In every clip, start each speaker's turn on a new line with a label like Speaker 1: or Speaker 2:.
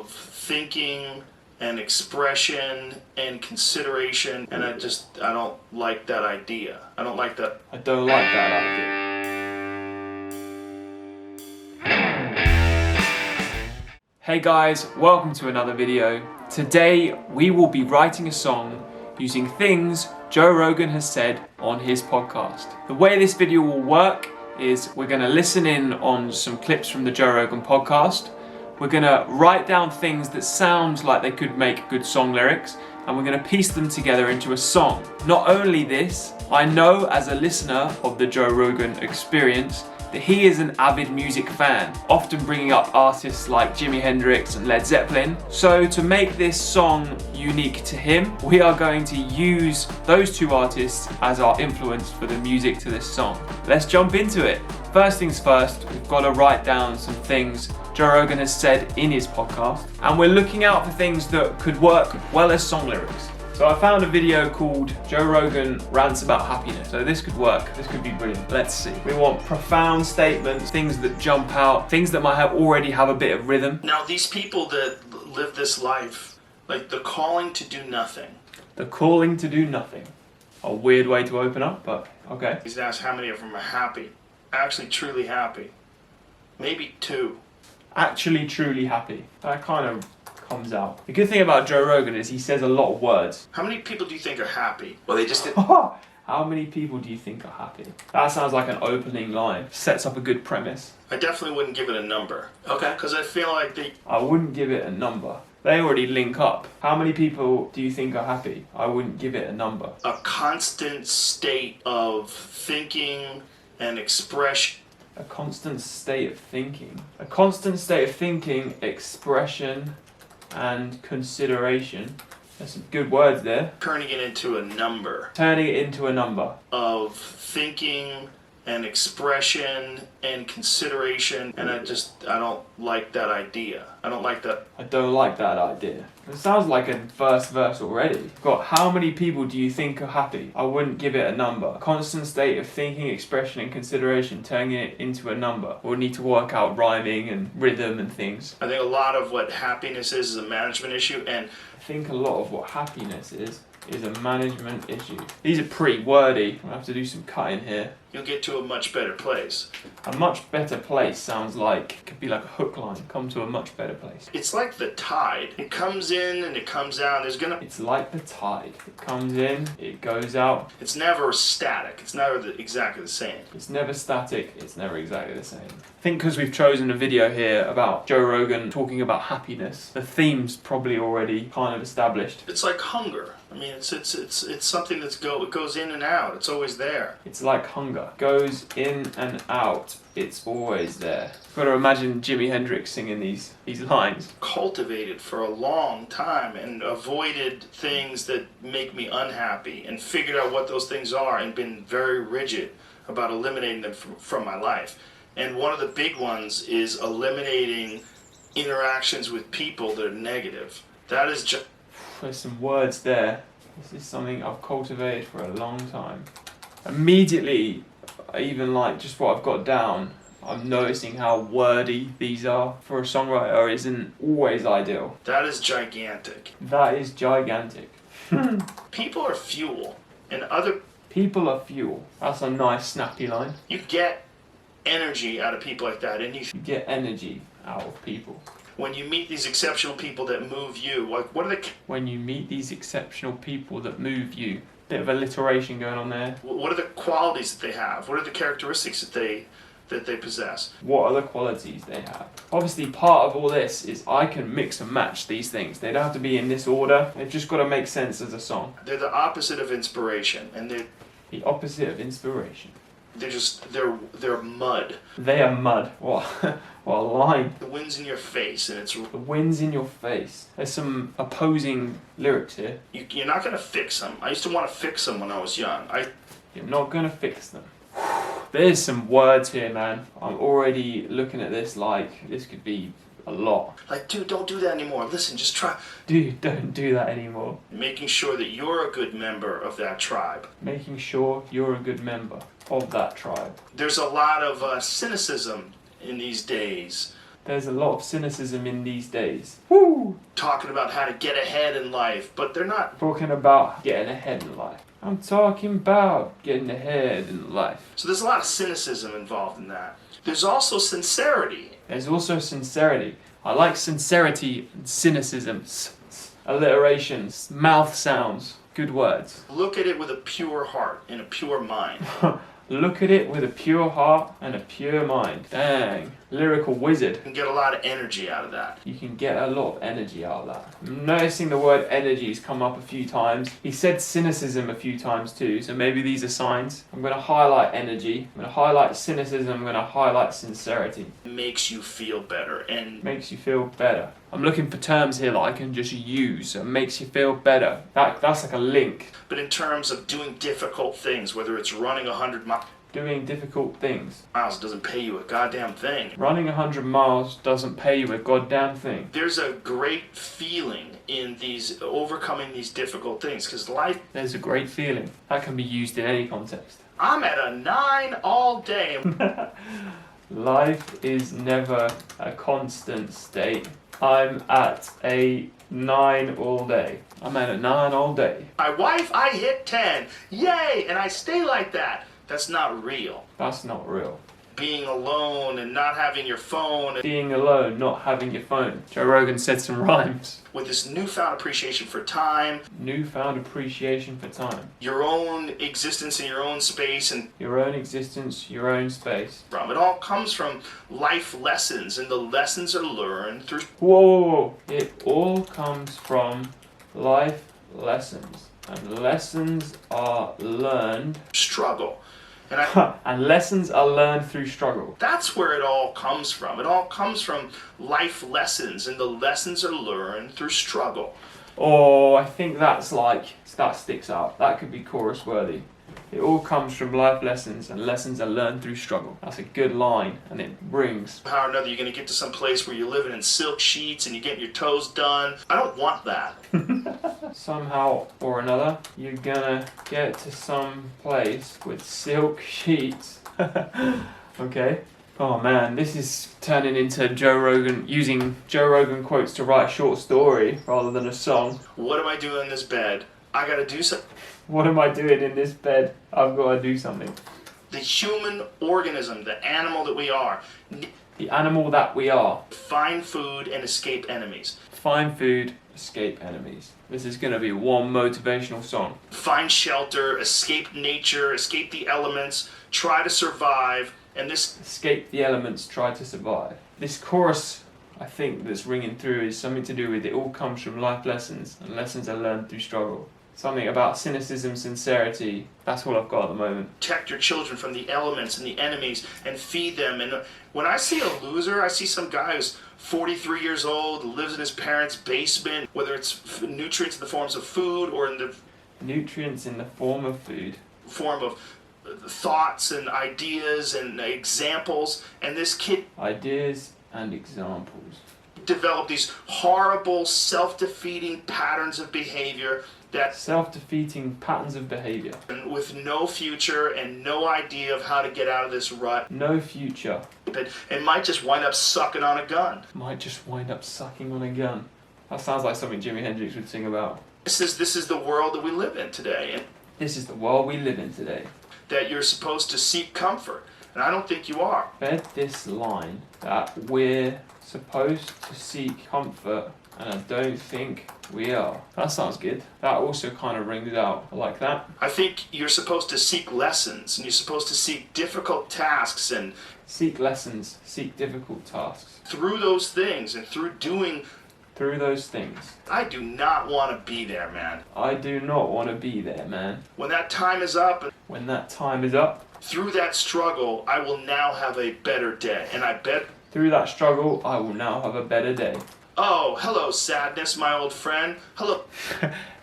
Speaker 1: of thinking and expression and consideration, and I don't like that idea. I don't like that.
Speaker 2: I don't like that idea. Hey guys, welcome to another video. Today we will be writing a song using things Joe Rogan has said on his podcast. The way this video will work is we're going to listen in on some clips from the Joe Rogan podcast. We're going to write down things that sound like they could make good song lyrics, and we're going to piece them together into a song. Not only this, I know as a listener of the Joe Rogan experience that he is an avid music fan, often bringing up artists like Jimi Hendrix and Led Zeppelin. So to make this song unique to him, we are going to use those two artists as our influence for the music to this song. Let's jump into it. First things first, we've got to write down some things Joe Rogan has said in his podcast, and we're looking out for things that could work well as song lyrics. So I found a video called Joe Rogan Rants About Happiness. So this could work, this could be brilliant. Let's see. We want profound statements, things that jump out, things that might already have a bit of rhythm.
Speaker 1: Now these people that live this life, like the calling to do nothing.
Speaker 2: The calling to do nothing. A weird way to open up, but okay.
Speaker 1: He's asked how many of them are happy. Actually truly happy. Maybe 2.
Speaker 2: Actually truly happy. That kind of comes out. The good thing about Joe Rogan is he says a lot of words.
Speaker 1: How many people do you think are happy? Well, they just did.
Speaker 2: How many people do you think are happy? That sounds like an opening line. Sets up a good premise.
Speaker 1: I definitely wouldn't give it a number. Okay. Because I feel like
Speaker 2: I wouldn't give it a number. They already link up. How many people do you think are happy? I wouldn't give it a number.
Speaker 1: A constant state of thinking and expression.
Speaker 2: A constant state of thinking. A constant state of thinking, expression, and consideration. There's some good words there.
Speaker 1: Turning it into a number.
Speaker 2: Turning it into a number.
Speaker 1: Of thinking and expression and consideration, and I don't like that idea. I don't like that.
Speaker 2: I don't like that idea. It sounds like a first verse already. We've got how many people do you think are happy? I wouldn't give it a number. Constant state of thinking, expression, and consideration, turning it into a number. We'll need to work out rhyming and rhythm and things.
Speaker 1: I think a lot of what happiness is a management issue, and
Speaker 2: I think a lot of what happiness is a management issue. These are pretty wordy. I'll have to do some cutting here.
Speaker 1: You'll get to a much better place.
Speaker 2: A much better place sounds like, it could be like a hook line. Come to a much better place.
Speaker 1: It's like the tide. It comes in and it comes out.
Speaker 2: It's like the tide. It comes in, it goes out.
Speaker 1: It's never static. It's never exactly the same.
Speaker 2: It's never static. It's never exactly the same. I think because we've chosen a video here about Joe Rogan talking about happiness, the theme's probably already kind of established.
Speaker 1: It's like hunger. I mean, it's something it goes in and out. It's always there.
Speaker 2: It's like hunger. Goes in and out. It's always there. Got to imagine Jimi Hendrix singing these lines.
Speaker 1: Cultivated for a long time and avoided things that make me unhappy and figured out what those things are and been very rigid about eliminating them from my life. And one of the big ones is eliminating interactions with people that are negative. That is just...
Speaker 2: There's some words there. This is something I've cultivated for a long time. Immediately, even like just what I've got down, I'm noticing how wordy these are. For a songwriter isn't always ideal.
Speaker 1: That is gigantic.
Speaker 2: That is gigantic.
Speaker 1: People are fuel, and other...
Speaker 2: People are fuel. That's a nice snappy line.
Speaker 1: You get energy out of people like that, and you
Speaker 2: get energy out of people.
Speaker 1: When you meet these exceptional people that move you, like what are the...
Speaker 2: When you meet these exceptional people that move you. Bit of alliteration going on there.
Speaker 1: What are the qualities that they have? What are the characteristics that they possess?
Speaker 2: What are the qualities they have? Obviously part of all this is I can mix and match these things. They don't have to be in this order. They've just got to make sense as a song.
Speaker 1: They're the opposite of inspiration, and they're...
Speaker 2: The opposite of inspiration.
Speaker 1: They're mud.
Speaker 2: They are mud. What a line.
Speaker 1: The wind's in your face, and it's...
Speaker 2: The wind's in your face. There's some opposing lyrics here.
Speaker 1: You're not going to fix them. I used to want to fix them when I was young.
Speaker 2: You're not going to fix them. There's some words here, man. I'm already looking at this like this could be a lot.
Speaker 1: Like, dude, don't do that anymore. Listen, just try.
Speaker 2: Dude, don't do that anymore.
Speaker 1: Making sure that you're a good member of that tribe.
Speaker 2: Making sure you're a good member of that tribe.
Speaker 1: There's a lot of cynicism in these days
Speaker 2: There's a lot of cynicism in these days. Woo!
Speaker 1: talking about how to get ahead in life, but they're not.
Speaker 2: Talking about getting ahead in life. I'm talking about getting ahead in life.
Speaker 1: So there's a lot of cynicism involved in that. There's also sincerity.
Speaker 2: There's also sincerity. I like sincerity and cynicism. Alliterations, mouth sounds, good words.
Speaker 1: Look at it with a pure heart and a pure mind.
Speaker 2: Look at it with a pure heart and a pure mind. Dang, lyrical wizard.
Speaker 1: You can get a lot of energy out of that.
Speaker 2: You can get a lot of energy out of that. I'm noticing the word energy's come up a few times. He said cynicism a few times too, so maybe these are signs. I'm going to highlight energy. I'm going to highlight cynicism. I'm going to highlight sincerity.
Speaker 1: It makes you feel better and
Speaker 2: Makes you feel better. I'm looking for terms here that I can just use. It makes you feel better. That's like a link.
Speaker 1: but in terms of doing difficult things, whether it's running 100 miles,
Speaker 2: Doing difficult things.
Speaker 1: doesn't pay you a goddamn thing.
Speaker 2: Running 100 miles doesn't pay you a goddamn thing.
Speaker 1: There's a great feeling in these overcoming these difficult things because life.
Speaker 2: There's a great feeling. That can be used in any context.
Speaker 1: I'm at a 9 all day.
Speaker 2: Life is never a constant state. I'm at a 9 all day. I'm at a 9 all day.
Speaker 1: My wife, I hit 10. Yay! And I stay like that. That's not real.
Speaker 2: That's not real.
Speaker 1: Being alone and not having your phone.
Speaker 2: Being alone, not having your phone. Joe Rogan said some rhymes.
Speaker 1: With this newfound appreciation for time,
Speaker 2: Newfound appreciation for time.
Speaker 1: your own existence in your own space, and
Speaker 2: Your own existence, your own space.
Speaker 1: from it all comes from life lessons, and the lessons are learned through
Speaker 2: Whoa! It all comes from life lessons. And lessons are learned.
Speaker 1: struggle. And
Speaker 2: And lessons are learned through struggle.
Speaker 1: that's where it all comes from. It all comes from life lessons, and the lessons are learned through struggle.
Speaker 2: Oh, I think that sticks out. That could be chorus worthy. It all comes from life lessons, and lessons are learned through struggle. That's a good line, and it rings.
Speaker 1: How or another, you're going to get to some place where you're living in silk sheets and you're getting your toes done. I don't want that.
Speaker 2: Somehow or another, you're gonna get to some place with silk sheets. Okay. Oh man, this is turning into Joe Rogan, using Joe Rogan quotes to write a short story rather than a song.
Speaker 1: What am I doing in this bed? I got to do something.
Speaker 2: What am I doing in this bed? I've got to do something.
Speaker 1: The human organism, the animal that we are,
Speaker 2: The animal that we are.
Speaker 1: find food and escape enemies.
Speaker 2: Find food, escape enemies. This is going to be one motivational song.
Speaker 1: Find shelter, escape nature, escape the elements, try to survive, and this
Speaker 2: Escape the elements, try to survive. This chorus, I think, that's ringing through is something to do with it all comes from life lessons, and lessons are learned through struggle. Something about cynicism, sincerity. That's all I've got at the moment.
Speaker 1: protect your children from the elements and the enemies and feed them. And when I see a loser, I see some guy who's 43 years old, lives in his parents' basement, whether it's nutrients in the forms of food or in the
Speaker 2: Nutrients in the form of food.
Speaker 1: form of thoughts and ideas and examples. And this kid
Speaker 2: Ideas and examples.
Speaker 1: developed these horrible, self-defeating patterns of behavior that
Speaker 2: Self-defeating patterns of behaviour.
Speaker 1: with no future and no idea of how to get out of this rut.
Speaker 2: No future.
Speaker 1: But it might just wind up sucking on a gun.
Speaker 2: Might just wind up sucking on a gun. That sounds like something Jimi Hendrix would sing about.
Speaker 1: This is the world that we live in today, and
Speaker 2: This is the world we live in today.
Speaker 1: that you're supposed to seek comfort. And I don't think you are.
Speaker 2: Read this line that we're supposed to seek comfort, and I don't think we are. That sounds good. That also kind of rings out. I like that.
Speaker 1: I think you're supposed to seek lessons, and you're supposed to seek difficult tasks, and
Speaker 2: Seek lessons, seek difficult tasks.
Speaker 1: through those things and through doing,
Speaker 2: Through those things.
Speaker 1: I do not want to be there, man.
Speaker 2: I do not want to be there, man.
Speaker 1: When that time is up,
Speaker 2: When that time is up,
Speaker 1: through that struggle, I will now have a better day. And I bet,
Speaker 2: through that struggle, I will now have a better day.
Speaker 1: oh, hello, sadness, my old friend. Hello.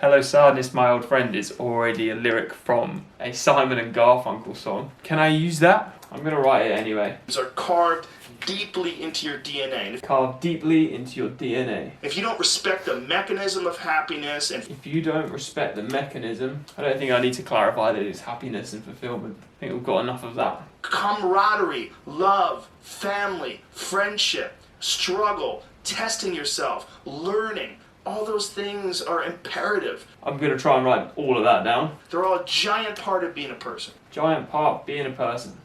Speaker 2: Hello Sadness, my old friend is already a lyric from a Simon and Garfunkel song. Can I use that? I'm going to write it anyway.
Speaker 1: Are carved deeply into your DNA. And
Speaker 2: Carved deeply into your DNA.
Speaker 1: if you don't respect the mechanism of happiness and
Speaker 2: If you don't respect the mechanism, I don't think I need to clarify that it's happiness and fulfillment. I think we've got enough of that.
Speaker 1: camaraderie, love, family, friendship, struggle, testing yourself, learning. All those things are imperative.
Speaker 2: I'm going to try and write all of that down.
Speaker 1: They're all a giant part of being a person.
Speaker 2: Giant part of being a person.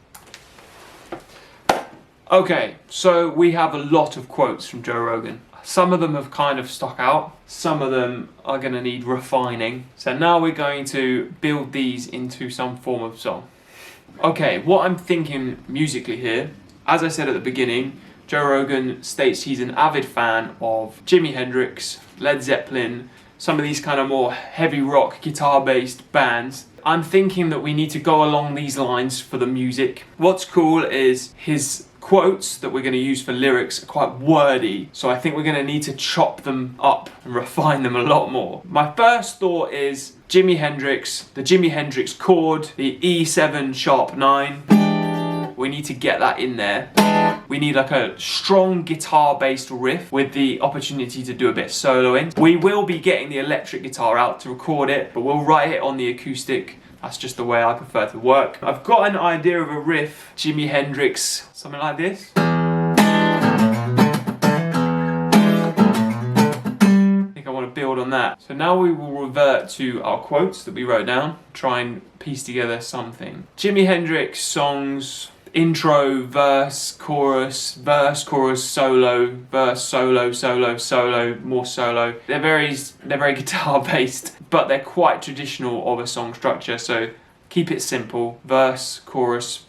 Speaker 2: Okay, so we have a lot of quotes from Joe Rogan. Some of them have kind of stuck out. Some of them are going to need refining. So now we're going to build these into some form of song. Okay, what I'm thinking musically here, as I said at the beginning, Joe Rogan states he's an avid fan of Jimi Hendrix, Led Zeppelin, some of these kind of more heavy rock, guitar-based bands. I'm thinking that we need to go along these lines for the music. What's cool is his quotes that we're going to use for lyrics are quite wordy, so I think we're going to need to chop them up and refine them a lot more. My first thought is Jimi Hendrix, the Jimi Hendrix chord, the E7 sharp 9. We need to get that in there. We need like a strong guitar-based riff with the opportunity to do a bit of soloing. We will be getting the electric guitar out to record it, but we'll write it on the acoustic. That's just the way I prefer to work. I've got an idea of a riff, Jimi Hendrix, something like this. I think I want to build on that. So now we will revert to our quotes that we wrote down, try and piece together something. Jimi Hendrix songs, intro, verse, chorus, solo, verse, solo, solo, more solo. They're very guitar based, but they're quite traditional of a song structure, so keep it simple. Verse, chorus,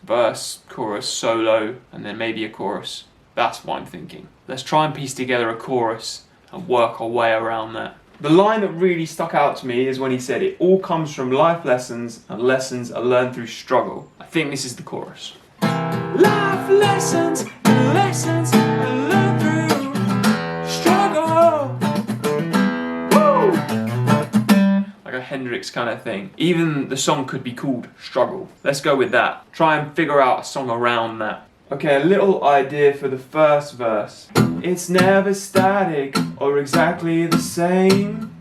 Speaker 2: solo, and then maybe a chorus. That's what I'm thinking. Let's try and piece together a chorus and work our way around that. The line that really stuck out to me is when he said, "It all comes from life lessons, and lessons are learned through struggle." I think this is the chorus. Life lessons, lessons I learned through struggle. Woo! Like a Hendrix kind of thing. Even the song could be called Struggle. Let's go with that. Try and figure out a song around that. Okay, a little idea for the first verse. It's never static or exactly the same.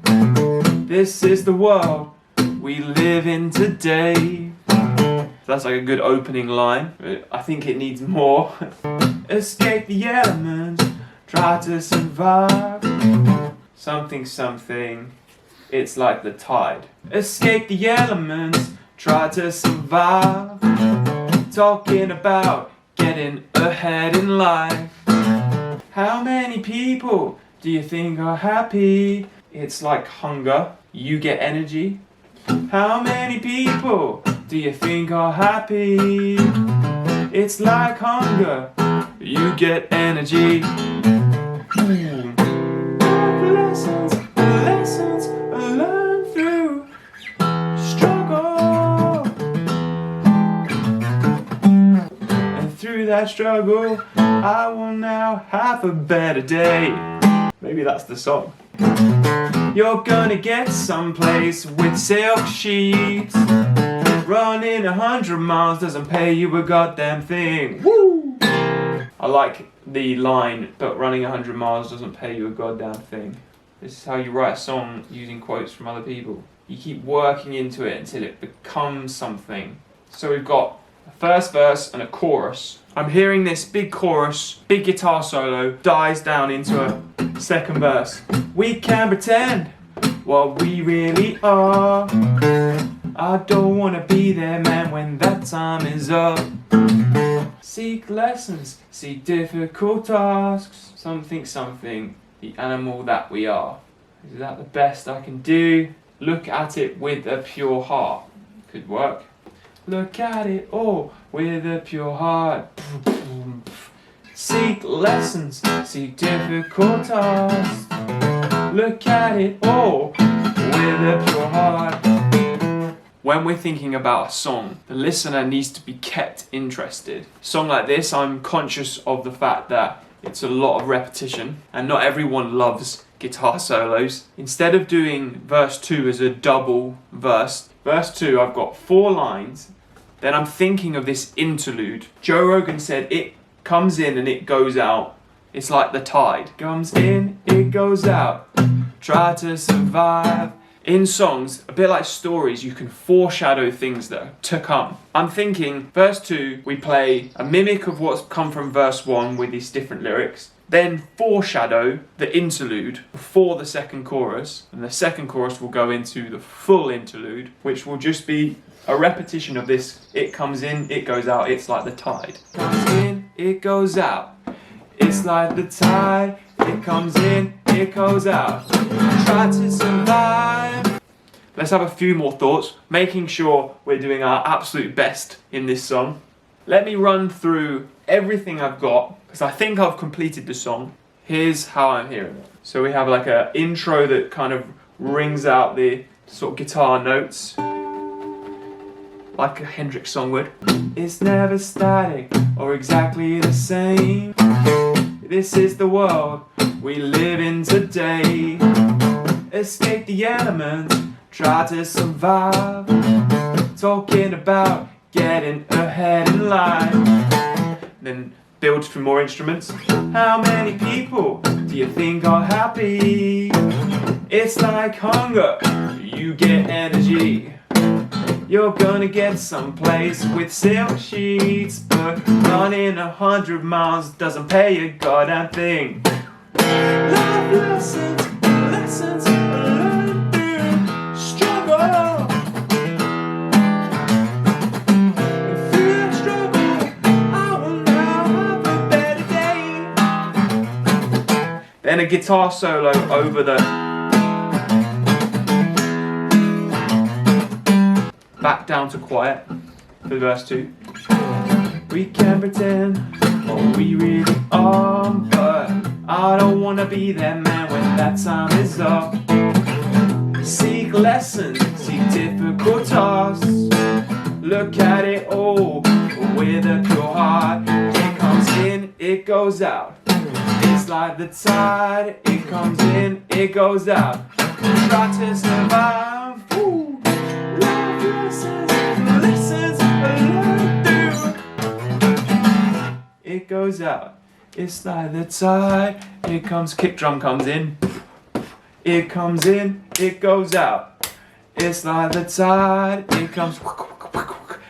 Speaker 2: This is the world we live in today. That's like a good opening line. I think it needs more. Escape the elements, try to survive. Something, it's like the tide. Escape the elements, try to survive. Talking about getting ahead in life. How many people do you think are happy? It's like hunger, you get energy. How many people do you think are happy? It's like hunger, you get energy. Lessons I learned through struggle. And through that struggle, I will now have a better day. Maybe that's the song. You're gonna get someplace with silk sheets. Running 100 miles doesn't pay you a goddamn thing. Woo! I like the line, but running 100 miles doesn't pay you a goddamn thing. This is how you write a song using quotes from other people. You keep working into it until it becomes something. So we've got a first verse and a chorus. I'm hearing this big chorus, big guitar solo, dies down into a second verse. We can pretend what we really are. I don't wanna be there, man, when that time is up. Seek lessons, seek difficult tasks. Something, the animal that we are. Is that the best I can do? Look at it with a pure heart. Could work. Look at it all with a pure heart. Seek lessons, seek difficult tasks. Look at it all with a pure heart. When we're thinking about a song, the listener needs to be kept interested. A song like this, I'm conscious of the fact that it's a lot of repetition and not everyone loves guitar solos. Instead of doing verse 2 as a double verse, verse 2 I've got 4 lines, then I'm thinking of this interlude. Joe Rogan said it comes in and it goes out. It's like the tide. Comes in, it goes out. Try to survive. In songs, a bit like stories, you can foreshadow things that are to come. I'm thinking, verse 2, we play a mimic of what's come from verse 1 with these different lyrics. then foreshadow the interlude before the second chorus, and the second chorus will go into the full interlude, which will just be a repetition of this. It comes in, it goes out, it's like the tide. Comes in, it goes out. It's like the tide, it comes in, it goes out. Try to survive. Let's have a few more thoughts, making sure we're doing our absolute best in this song. Let me run through everything I've got, because I think I've completed the song. Here's how I'm hearing it. So we have like an intro that kind of rings out the sort of guitar notes, like a Hendrix song would. It's never static or exactly the same. This is the world we live in today. Escape the elements, try to survive. Talking about getting ahead in life. Then build through more instruments. How many people do you think are happy? It's like hunger, you get energy. You're gonna get someplace with silk sheets, but running 100 miles doesn't pay a goddamn thing. Life lessons, lessons learned through struggle. And through that struggle, I will now have a better day. Then a guitar solo over the back down to quiet for verse 2. We can pretend what we really are, but I don't wanna be that man when that time is up. Seek lessons, seek difficult tasks. Look at it all with a pure heart. It comes in, it goes out. It's like the tide, it comes in, it goes out. Try to survive. Ooh. Lessons learned through. It goes out. It's like the tide. It comes. Kick drum comes in. It comes in. It goes out. It's like the tide. It comes.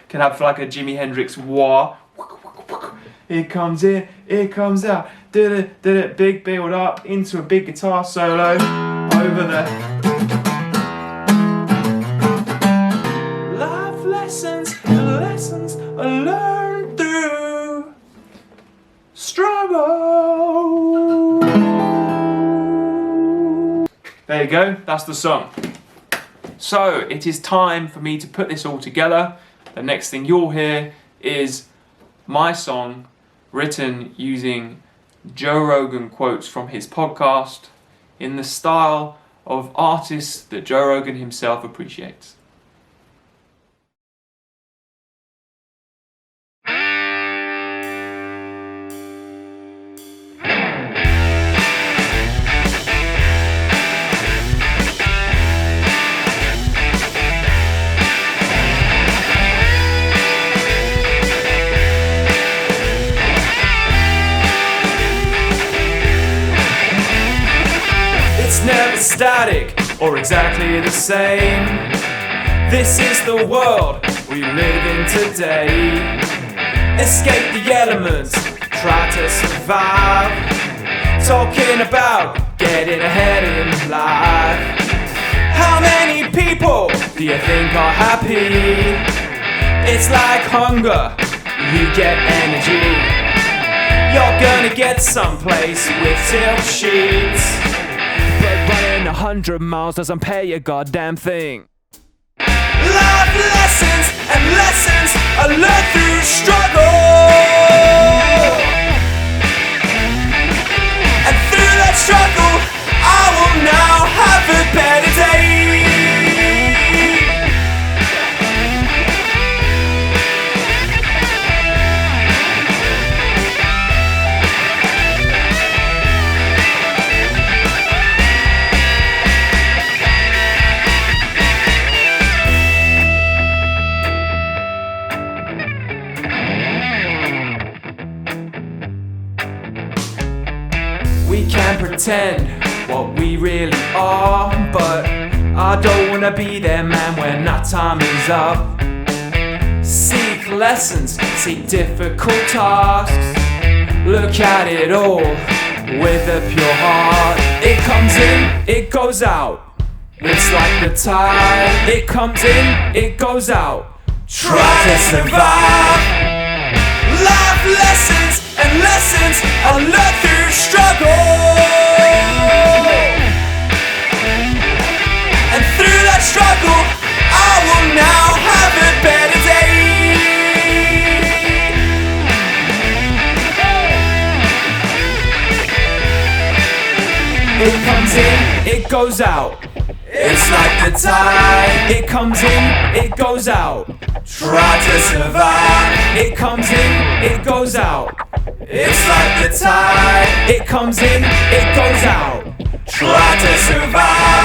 Speaker 2: Can have like a Jimi Hendrix wah. It comes in. It comes out. Did it. Big build up into a big guitar solo over the. Lessons learned through struggle. There you go, that's the song. So it is time for me to put this all together. The next thing you'll hear is my song written using Joe Rogan quotes from his podcast in the style of artists that Joe Rogan himself appreciates. Never static or exactly the same. This is the world we live in today. Escape the elements, try to survive. Talking about getting ahead in life. How many people do you think are happy? It's like hunger, you get energy. You're gonna get someplace with tilt sheets. But running 100 miles doesn't pay a goddamn thing. Life lessons and lessons are learned through struggle. And through that struggle, I will now have a better day. We can pretend what we really are, but I don't wanna be there, man, when that time is up. Seek lessons, seek difficult tasks. Look at it all with a pure heart. It comes in, it goes out. It's like the tide. It comes in, it goes out. Try to survive. Life lessons and lessons I learned through struggle. And through that struggle, I will now have a better day. It comes in, it goes out. It's like the tide. It comes in, it goes out. Try to survive. It comes in, it goes out. It's like the tide. It comes in, it goes out. Try to survive.